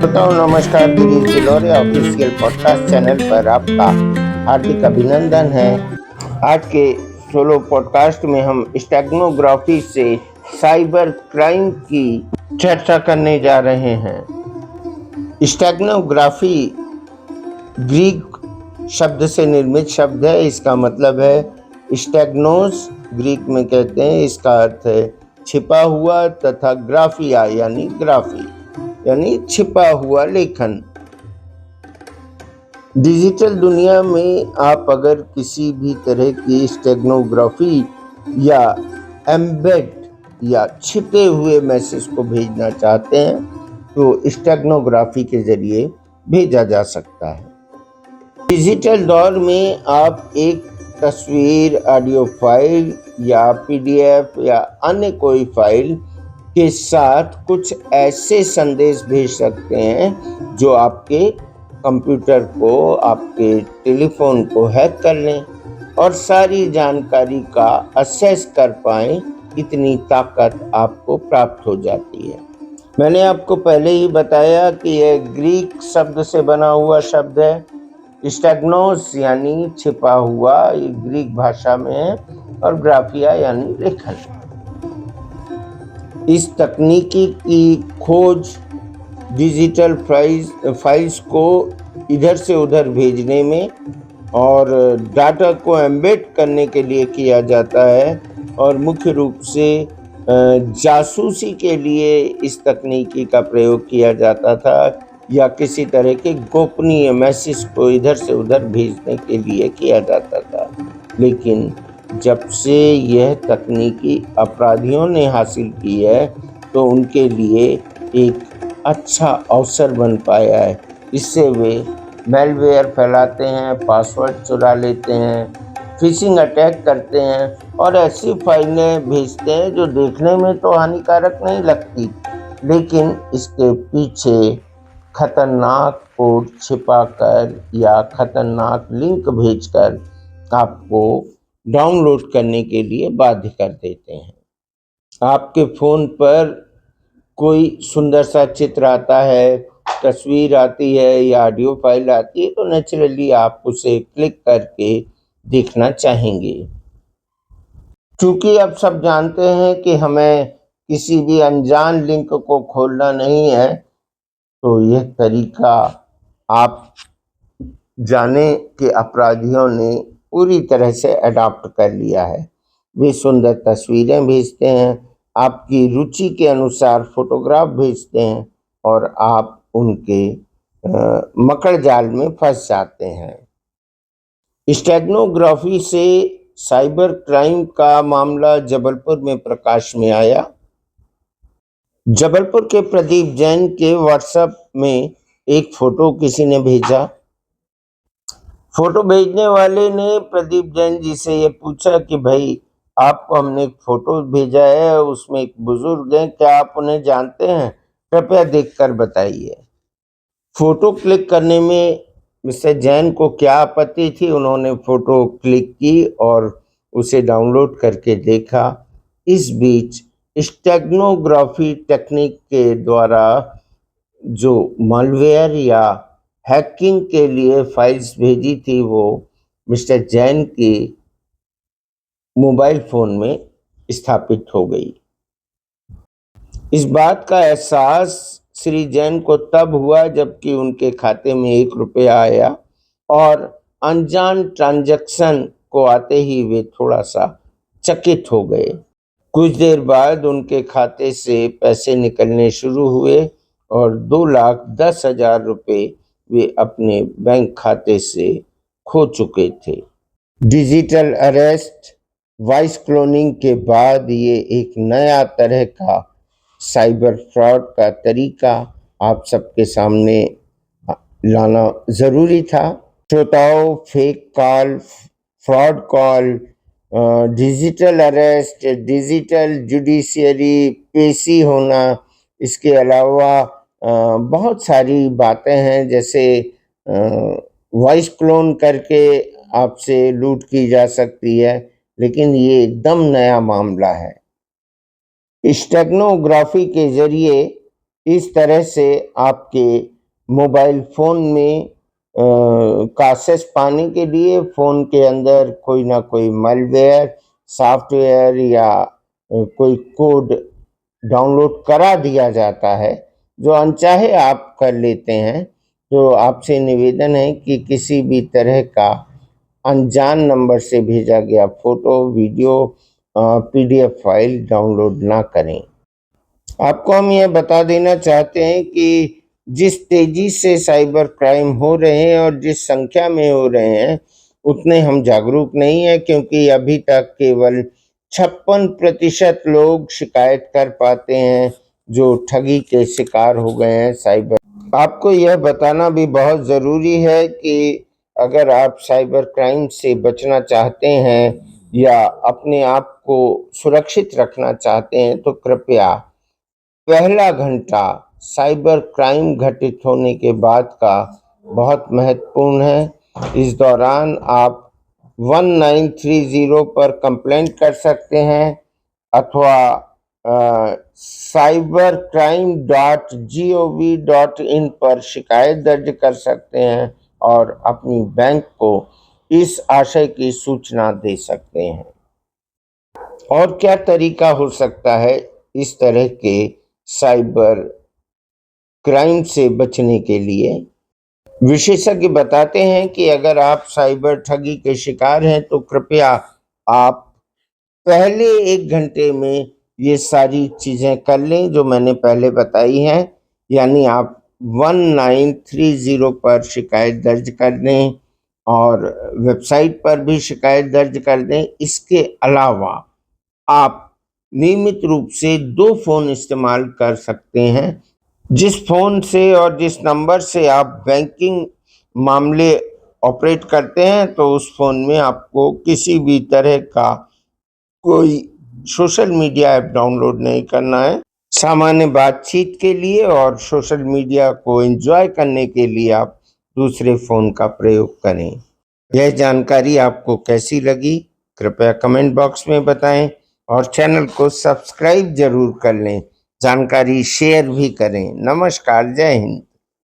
श्रोताओं नमस्कार, Girish गिलोरे official podcast channel पर आपका हार्दिक अभिनंदन है। आज के सोलो पॉडकास्ट में हम स्टेगनोग्राफी से साइबर क्राइम की चर्चा करने जा रहे हैं। स्टेगनोग्राफी ग्रीक शब्द से निर्मित शब्द है। इसका मतलब है स्टेगनोस, ग्रीक में कहते हैं। इसका अर्थ है छिपा हुआ तथा ग्राफिया यानी ग्राफी यानी छिपा हुआ लेखन। डिजिटल दुनिया में आप अगर किसी भी तरह की स्टेगनोग्राफी या एम्बेड या छिपे हुए मैसेज को भेजना चाहते हैं तो स्टेगनोग्राफी के जरिए भेजा जा सकता है। डिजिटल दौर में आप एक तस्वीर, ऑडियो फाइल या पीडीएफ या अन्य कोई फाइल के साथ कुछ ऐसे संदेश भेज सकते हैं जो आपके कंप्यूटर को, आपके टेलीफोन को हैक कर लें और सारी जानकारी का असेस कर पाएं। इतनी ताकत आपको प्राप्त हो जाती है। मैंने आपको पहले ही बताया कि यह ग्रीक शब्द से बना हुआ शब्द है। स्टेगनोस यानी छिपा हुआ, ये ग्रीक भाषा में है, और ग्राफिया यानी लेखन। इस तकनीकी की खोज डिजिटल फाइल्स को इधर से उधर भेजने में और डाटा को एम्बेड करने के लिए किया जाता है, और मुख्य रूप से जासूसी के लिए इस तकनीकी का प्रयोग किया जाता था या किसी तरह के गोपनीय मैसेज को इधर से उधर भेजने के लिए किया जाता था। लेकिन जब से यह तकनीकी अपराधियों ने हासिल की है तो उनके लिए एक अच्छा अवसर बन पाया है। इससे वे मैलवेयर फैलाते हैं, पासवर्ड चुरा लेते हैं, फिशिंग अटैक करते हैं और ऐसी फाइलें भेजते हैं जो देखने में तो हानिकारक नहीं लगती, लेकिन इसके पीछे खतरनाक कोड छिपाकर या खतरनाक लिंक भेजकर आपको डाउनलोड करने के लिए बाध्य कर देते हैं। आपके फ़ोन पर कोई सुंदर सा चित्र आता है, तस्वीर आती है या ऑडियो फाइल आती है तो नेचुरली आप उसे क्लिक करके देखना चाहेंगे। क्योंकि अब सब जानते हैं कि हमें किसी भी अनजान लिंक को खोलना नहीं है, तो यह तरीका आप जाने कि अपराधियों ने पूरी तरह से अडॉप्ट कर लिया है। वे सुंदर तस्वीरें भेजते हैं, आपकी रुचि के अनुसार फोटोग्राफ भेजते हैं और आप उनके मकड़ जाल में फंस जाते हैं। स्टेगनोग्राफी से साइबर क्राइम का मामला जबलपुर में प्रकाश में आया। जबलपुर के प्रदीप जैन के व्हाट्सएप में एक फोटो किसी ने भेजा। फोटो भेजने वाले ने प्रदीप जैन जी से ये पूछा कि भाई, आपको हमने एक फोटो भेजा है, उसमें एक बुजुर्ग हैं, क्या आप उन्हें जानते हैं? कृपया देखकर बताइए। फोटो क्लिक करने में मिस्टर जैन को क्या आपत्ति थी? उन्होंने फोटो क्लिक की और उसे डाउनलोड करके देखा। इस बीच स्टेगनोग्राफी टेक्निक के द्वारा जो मालवेयर या हैकिंग के लिए फाइल्स भेजी थी वो मिस्टर जैन के मोबाइल फोन में स्थापित हो गई। इस बात का एहसास श्री जैन को तब हुआ जबकि उनके खाते में 1 रुपया आया, और अनजान ट्रांजैक्शन को आते ही वे थोड़ा सा चकित हो गए। कुछ देर बाद उनके खाते से पैसे निकलने शुरू हुए और 2,10,000 रुपये वे अपने बैंक खाते से खो चुके थे। डिजिटल अरेस्ट, वॉइस क्लोनिंग के बाद ये एक नया तरह का साइबर फ्रॉड का तरीका आप सबके सामने लाना ज़रूरी था। श्रोताओं, fake call, fraud call, digital arrest, digital judiciary पेशी होना, इसके अलावा बहुत सारी बातें हैं, जैसे वॉइस क्लोन करके आपसे लूट की जा सकती है, लेकिन ये एकदम नया मामला है। स्टेगनोग्राफी के जरिए इस तरह से आपके मोबाइल फ़ोन में का एक्सेस पाने के लिए फ़ोन के अंदर कोई ना कोई मैलवेयर, सॉफ्टवेयर या कोई कोड डाउनलोड करा दिया जाता है, जो अनचाहे आप कर लेते हैं। तो आपसे निवेदन है कि किसी भी तरह का अनजान नंबर से भेजा गया photo, video, PDF file download ना करें। आपको हम यह बता देना चाहते हैं कि जिस तेजी से साइबर क्राइम हो रहे हैं और जिस संख्या में हो रहे हैं, उतने हम जागरूक नहीं हैं, क्योंकि अभी तक केवल 56% लोग शिकायत कर पाते हैं जो ठगी के शिकार हो गए हैं साइबर। आपको यह बताना भी बहुत ज़रूरी है कि अगर आप साइबर क्राइम से बचना चाहते हैं या अपने आप को सुरक्षित रखना चाहते हैं, तो कृपया पहला घंटा साइबर क्राइम घटित होने के बाद का बहुत महत्वपूर्ण है। इस दौरान आप 1930 पर कंप्लेंट कर सकते हैं अथवा cybercrime.gov.in पर शिकायत दर्ज कर सकते हैं और अपनी बैंक को इस आशय की सूचना दे सकते हैं। और क्या तरीका हो सकता है इस तरह के साइबर क्राइम से बचने के लिए? विशेषज्ञ बताते हैं कि अगर आप साइबर ठगी के शिकार हैं, तो कृपया आप पहले 1 घंटे में ये सारी चीज़ें कर लें जो मैंने पहले बताई हैं। यानी आप 1930 पर शिकायत दर्ज कर दें और वेबसाइट पर भी शिकायत दर्ज कर दें। इसके अलावा आप नियमित रूप से 2 फ़ोन इस्तेमाल कर सकते हैं। जिस फ़ोन से और जिस नंबर से आप बैंकिंग मामले ऑपरेट करते हैं, तो उस फ़ोन में आपको किसी भी तरह का कोई सोशल मीडिया ऐप डाउनलोड नहीं करना है। सामान्य बातचीत के लिए और सोशल मीडिया को एंजॉय करने के लिए आप दूसरे फ़ोन का प्रयोग करें। यह जानकारी आपको कैसी लगी, कृपया कमेंट बॉक्स में बताएं और चैनल को सब्सक्राइब जरूर कर लें। जानकारी शेयर भी करें। नमस्कार, जय हिंद।